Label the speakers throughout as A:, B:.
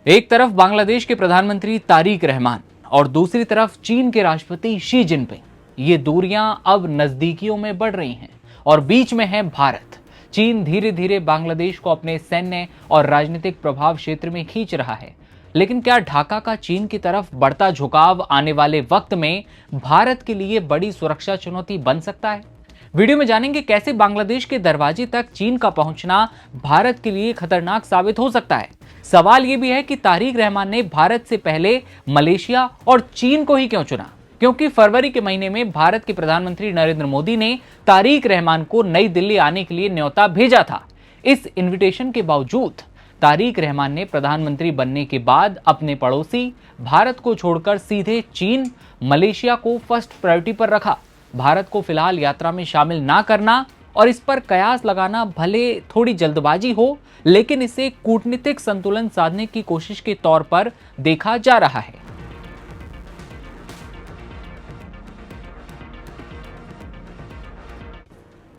A: एक तरफ बांग्लादेश के प्रधानमंत्री तारिक रहमान और दूसरी तरफ चीन के राष्ट्रपति शी जिनपिंग। ये दूरियां अब नजदीकियों में बढ़ रही हैं और बीच में है भारत। चीन धीरे धीरे बांग्लादेश को अपने सैन्य और राजनीतिक प्रभाव क्षेत्र में खींच रहा है, लेकिन क्या ढाका का चीन की तरफ बढ़ता झुकाव आने वाले वक्त में भारत के लिए बड़ी सुरक्षा चुनौती बन सकता है? वीडियो में जानेंगे कैसे बांग्लादेश के दरवाजे तक चीन का पहुंचना भारत के लिए खतरनाक साबित हो सकता है। सवाल यह भी है कि तारिक रहमान ने भारत से पहले मलेशिया और चीन को ही क्यों चुना, क्योंकि फरवरी के महीने में भारत के प्रधानमंत्री नरेंद्र मोदी ने तारिक रहमान को नई दिल्ली आने के लिए न्योता भेजा था। इस इनविटेशन के बावजूद तारिक रहमान ने प्रधानमंत्री बनने के बाद अपने पड़ोसी भारत को छोड़कर सीधे चीन, मलेशिया को फर्स्ट प्रायोरिटी पर रखा। भारत को फिलहाल यात्रा में शामिल ना करना और इस पर कयास लगाना भले थोड़ी जल्दबाजी हो, लेकिन इसे कूटनीतिक संतुलन साधने की कोशिश के तौर पर देखा जा रहा है।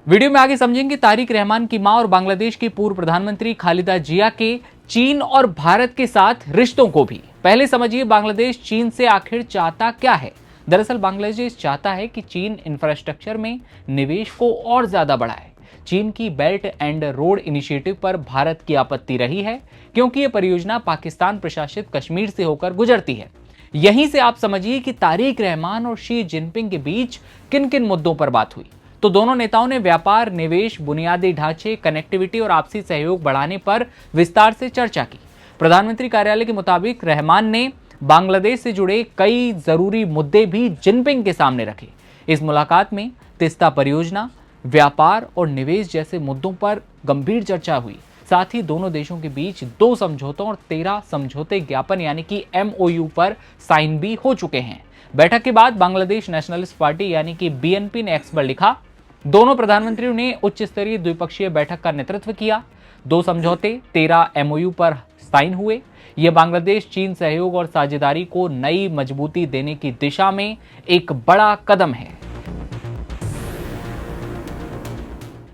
A: वीडियो में आगे समझेंगे तारिक रहमान की मां और बांग्लादेश की पूर्व प्रधानमंत्री खालिदा जिया के चीन और भारत के साथ रिश्तों को भी। पहले समझिए बांग्लादेश चीन से आखिर चाहता क्या है। दरअसल बांग्लादेश चाहता है कि चीन इंफ्रास्ट्रक्चर में निवेश को और ज्यादा बढ़ाए। चीन की बेल्ट एंड रोड इनिशिएटिव पर भारत की आपत्ति रही है, क्योंकि यह परियोजना पाकिस्तान प्रशासित कश्मीर से होकर गुजरती है। यहीं से आप समझिए कि तारिक रहमान और शी जिनपिंग के बीच किन किन मुद्दों पर बात हुई। तो दोनों नेताओं ने व्यापार, निवेश, बुनियादी ढांचे, कनेक्टिविटी और आपसी सहयोग बढ़ाने पर विस्तार से चर्चा की। प्रधानमंत्री कार्यालय के मुताबिक रहमान ने बांग्लादेश से जुड़े कई जरूरी मुद्दे भी जिनपिंग के सामने रखे। इस मुलाकात में तिस्ता परियोजना, व्यापार और निवेश जैसे मुद्दों पर गंभीर चर्चा हुई। साथ ही दोनों देशों के बीच 2 समझौतों और 13 समझौते ज्ञापन यानी कि MOU पर साइन भी हो चुके हैं। बैठक के बाद बांग्लादेश नेशनलिस्ट पार्टी यानी कि BNP ने एक्स पर लिखा, दोनों प्रधानमंत्रियों ने उच्च स्तरीय द्विपक्षीय बैठक का नेतृत्व किया। 2 समझौते, 13 MOU पर साइन हुए। यह बांग्लादेश चीन सहयोग और साझेदारी को नई मजबूती देने की दिशा में एक बड़ा कदम है।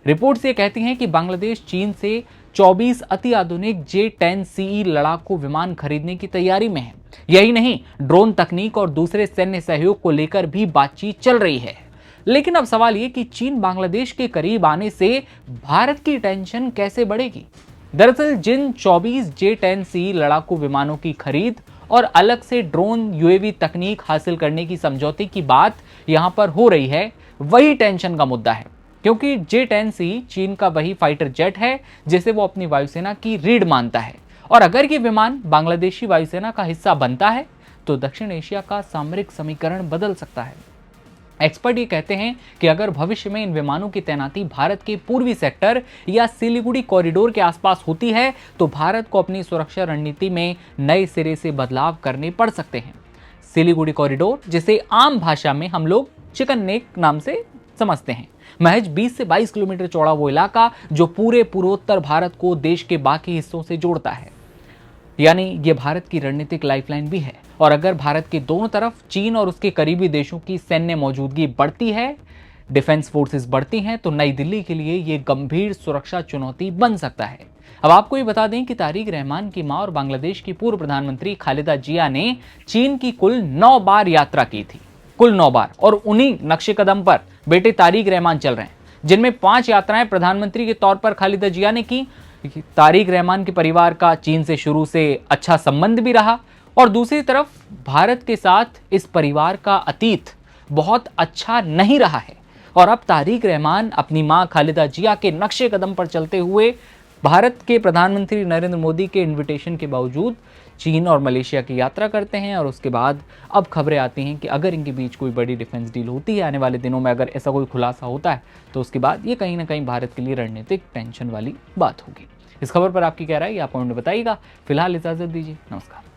A: रिपोर्ट्स ये कहती हैं कि बांग्लादेश चीन से 24 अति आधुनिक J-10CE लड़ाकू विमान खरीदने की तैयारी में है। यही नहीं, ड्रोन तकनीक और दूसरे सैन्य सहयोग को लेकर भी बातचीत चल रही है। लेकिन अब सवाल यह कि चीन बांग्लादेश के करीब आने से भारत की टेंशन कैसे बढ़ेगी। दरअसल जिन 24 J-10CE लड़ाकू विमानों की खरीद और अलग से ड्रोन UAV तकनीक हासिल करने की समझौते की बात यहां पर हो रही है, वही टेंशन का मुद्दा है, क्योंकि J-10CE चीन का वही फाइटर जेट है जिसे वो अपनी वायुसेना की रीढ़ मानता है। और अगर ये विमान बांग्लादेशी वायुसेना का हिस्सा बनता है तो दक्षिण एशिया का सामरिक समीकरण बदल सकता है। एक्सपर्ट ये कहते हैं कि अगर भविष्य में इन विमानों की तैनाती भारत के पूर्वी सेक्टर या सिलीगुड़ी कॉरिडोर के आसपास होती है तो भारत को अपनी सुरक्षा रणनीति में नए सिरे से बदलाव करने पड़ सकते हैं। सिलीगुड़ी कॉरिडोर, जिसे आम भाषा में हम लोग चिकन नेक नाम से समझते हैं, महज 20 से 22 किलोमीटर चौड़ा वो इलाका जो पूरे पूर्वोत्तर भारत को देश के बाकी हिस्सों से जोड़ता है, यानी ये भारत की रणनीतिक लाइफलाइन भी है। और अगर भारत के दोनों तरफ चीन और उसके करीबी देशों की सैन्य मौजूदगी बढ़ती है, डिफेंस फोर्सेस बढ़ती हैं, तो नई दिल्ली के लिए ये गंभीर सुरक्षा चुनौती बन सकता है। अब आपको ये बता दें कि तारिक रहमान की मां और बांग्लादेश की पूर्व प्रधानमंत्री खालिदा जिया ने चीन की कुल 9 बार यात्रा की थी, कुल 9 बार। और उन्हीं नक्शे कदम पर बेटे तारिक रहमान चल रहे हैं, जिनमें 5 यात्राएं प्रधानमंत्री के तौर पर खालिदा जिया ने की। तारिक रहमान के परिवार का चीन से शुरू से अच्छा संबंध भी रहा और दूसरी तरफ भारत के साथ इस परिवार का अतीत बहुत अच्छा नहीं रहा है। और अब तारिक रहमान अपनी मां खालिदा जिया के नक्शे कदम पर चलते हुए भारत के प्रधानमंत्री नरेंद्र मोदी के इनविटेशन के बावजूद चीन और मलेशिया की यात्रा करते हैं। और उसके बाद अब खबरें आती हैं कि अगर इनके बीच कोई बड़ी डिफेंस डील होती है आने वाले दिनों में, अगर ऐसा कोई खुलासा होता है, तो उसके बाद ये कहीं ना कहीं भारत के लिए रणनीतिक टेंशन वाली बात होगी। इस खबर पर आपकी क्या राय है, आप कमेंट में बताइएगा। फिलहाल इजाजत दीजिए, नमस्कार।